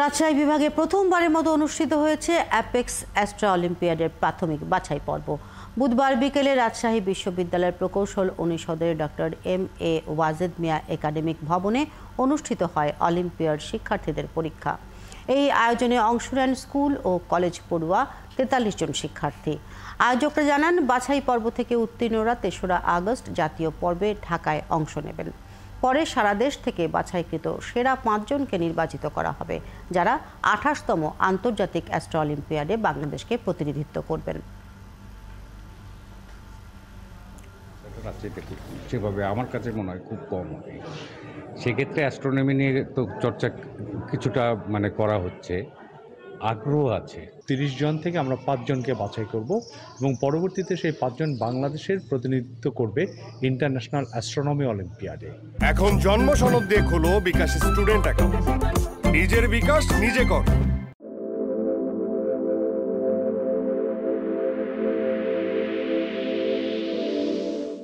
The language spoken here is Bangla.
রাজশাহী বিভাগে প্রথমবারের মতো অনুষ্ঠিত হয়েছে অ্যাপেক্স অ্যাস্ট্রা অলিম্পিয়াডের প্রাথমিক বাছাই পর্ব। বুধবার বিকেলে রাজশাহী বিশ্ববিদ্যালয়ের প্রকৌশল অনুষদের doctor M A. Wazed Miah academic ভবনে অনুষ্ঠিত হয় অলিম্পিয়াড শিক্ষার্থীদের পরীক্ষা। এই আয়োজনে অংশ নেন স্কুল ও কলেজ পড়ুয়া ৪৩ জন শিক্ষার্থী। আয়োজকরা জানান, বাছাই পর্ব থেকে উত্তীর্ণরা ৩রা আগস্ট জাতীয় পর্বে ঢাকায় অংশ নেবেন। পরে সারা দেশ থেকে বাছাইকৃত সেরা ৫ জনকে নির্বাচিত করা হবে, যারা ২৮তম আন্তর্জাতিক অ্যাস্ট্রো অলিম্পিয়াডে বাংলাদেশকে প্রতিনিধিত্ব করবেন। সেভাবে আমার কাছে মনে হয় খুব কম হবে। সেক্ষেত্রে অ্যাস্ট্রোনমি নিয়ে তো চর্চা কিছুটা করা হচ্ছে, আগ্রহ আছে। ৩০ জন থেকে আমরা ৫ জনকে বাছাই করব এবং পরবর্তীতে সেই ৫ জন বাংলাদেশের প্রতিনিধিত্ব করবে ইন্টারন্যাশনাল অ্যাস্ট্রোনমি অলিম্পিয়াডে। এখন জন্ম সনদ দিয়ে খোলো বিকাশ স্টুডেন্ট অ্যাকাউন্ট। নিজের বিকাশ নিজে কর।